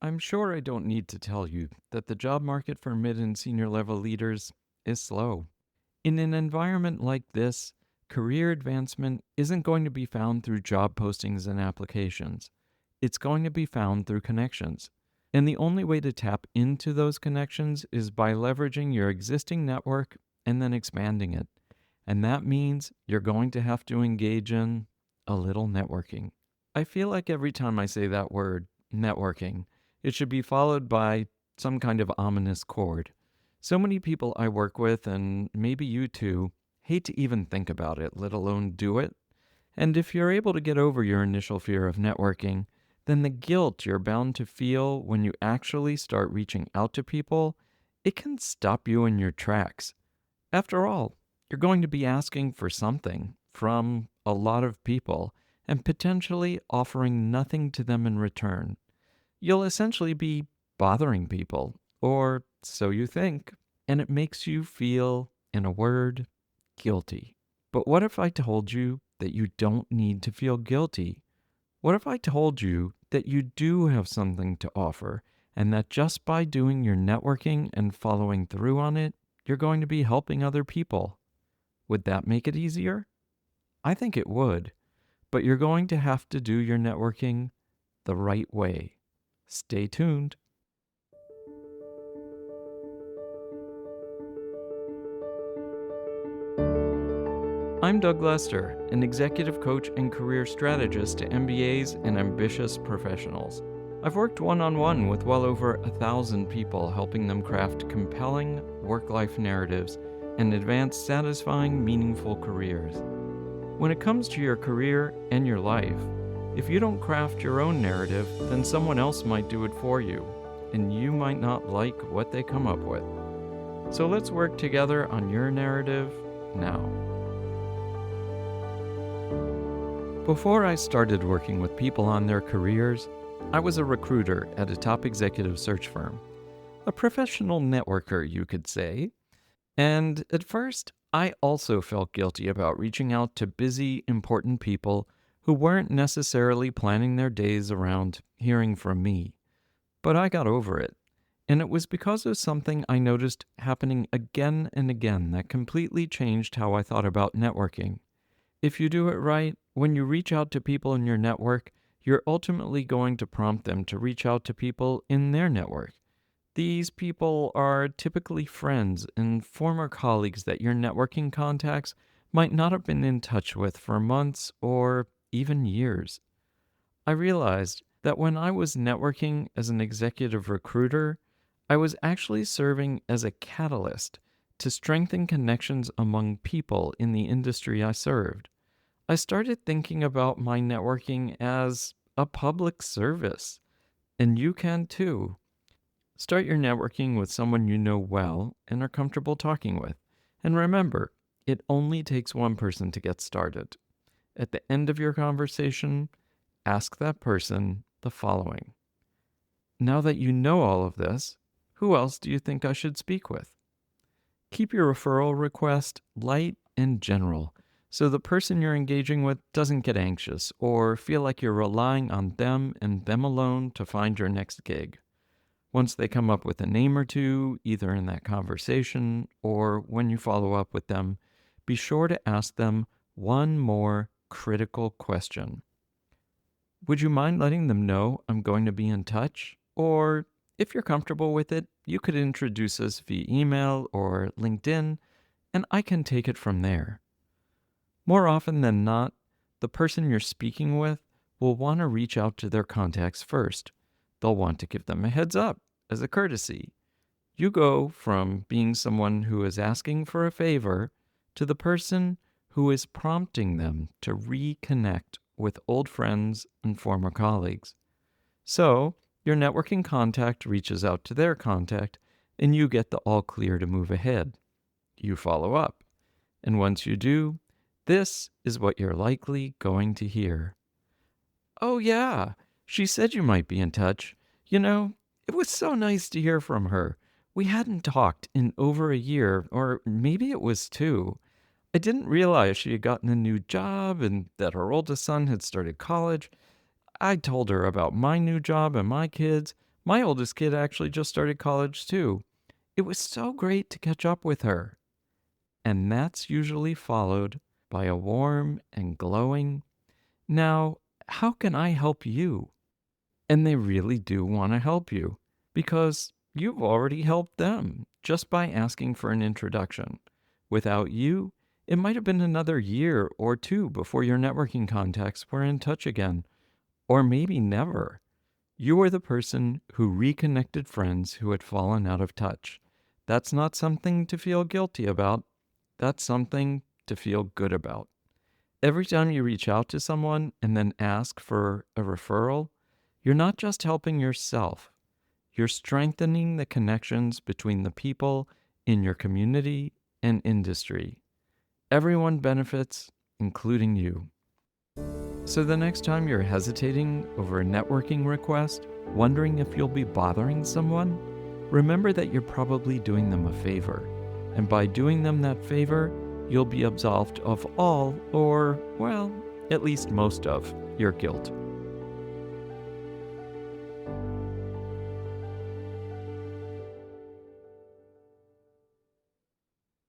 I'm sure I don't need to tell you that the job market for mid and senior level leaders is slow. In an environment like this, career advancement isn't going to be found through job postings and applications. It's going to be found through connections. And the only way to tap into those connections is by leveraging your existing network and then expanding it. And that means you're going to have to engage in a little networking. I feel like every time I say that word, networking, it should be followed by some kind of ominous chord. So many people I work with, and maybe you too, hate to even think about it, let alone do it. And if you're able to get over your initial fear of networking, then the guilt you're bound to feel when you actually start reaching out to people, it can stop you in your tracks. After all, you're going to be asking for something from a lot of people and potentially offering nothing to them in return. You'll essentially be bothering people, or so you think, and it makes you feel, in a word, guilty. But what if I told you that you don't need to feel guilty? What if I told you that you do have something to offer and that just by doing your networking and following through on it, you're going to be helping other people? Would that make it easier? I think it would, but you're going to have to do your networking the right way. Stay tuned. I'm Doug Lester, an executive coach and career strategist to MBAs and ambitious professionals. I've worked one on one with well over 1,000 people, helping them craft compelling work life narratives and advance satisfying, meaningful careers. When it comes to your career and your life, if you don't craft your own narrative, then someone else might do it for you, and you might not like what they come up with. So let's work together on your narrative now. Before I started working with people on their careers, I was a recruiter at a top executive search firm. A professional networker, you could say. And at first, I also felt guilty about reaching out to busy, important people who weren't necessarily planning their days around hearing from me. But I got over it. And it was because of something I noticed happening again and again that completely changed how I thought about networking. If you do it right, when you reach out to people in your network, you're ultimately going to prompt them to reach out to people in their network. These people are typically friends and former colleagues that your networking contacts might not have been in touch with for months or even years. I realized that when I was networking as an executive recruiter, I was actually serving as a catalyst to strengthen connections among people in the industry I served. I started thinking about my networking as a public service, and you can too. Start your networking with someone you know well and are comfortable talking with. And remember, it only takes one person to get started. At the end of your conversation, ask that person the following: Now that you know all of this, who else do you think I should speak with? Keep your referral request light and general so the person you're engaging with doesn't get anxious or feel like you're relying on them and them alone to find your next gig. Once they come up with a name or two, either in that conversation or when you follow up with them, be sure to ask them one more critical question. Would you mind letting them know I'm going to be in touch? Or if you're comfortable with it, you could introduce us via email or LinkedIn, and I can take it from there. More often than not, the person you're speaking with will want to reach out to their contacts first. They'll want to give them a heads up as a courtesy. You go from being someone who is asking for a favor to the person who is prompting them to reconnect with old friends and former colleagues. So, your networking contact reaches out to their contact, and you get the all clear to move ahead. You follow up, and once you do, this is what you're likely going to hear. Oh, yeah, she said you might be in touch. It was so nice to hear from her. We hadn't talked in over a year, or maybe it was two. I didn't realize she had gotten a new job and that her oldest son had started college. I told her about my new job and my kids, My oldest kid actually just started college too. It was so great to catch up with her. And that's usually followed by a warm and glowing, "Now, how can I help you?" And they really do want to help you because you've already helped them just by asking for an introduction. Without you, it might have been another year or two before your networking contacts were in touch again, or maybe never. You were the person who reconnected friends who had fallen out of touch. That's not something to feel guilty about. That's something to feel good about. Every time you reach out to someone and then ask for a referral, you're not just helping yourself, you're strengthening the connections between the people in your community and industry. Everyone benefits, including you. So the next time you're hesitating over a networking request, wondering if you'll be bothering someone, remember that you're probably doing them a favor. And by doing them that favor, you'll be absolved of all, or, well, at least most of, your guilt.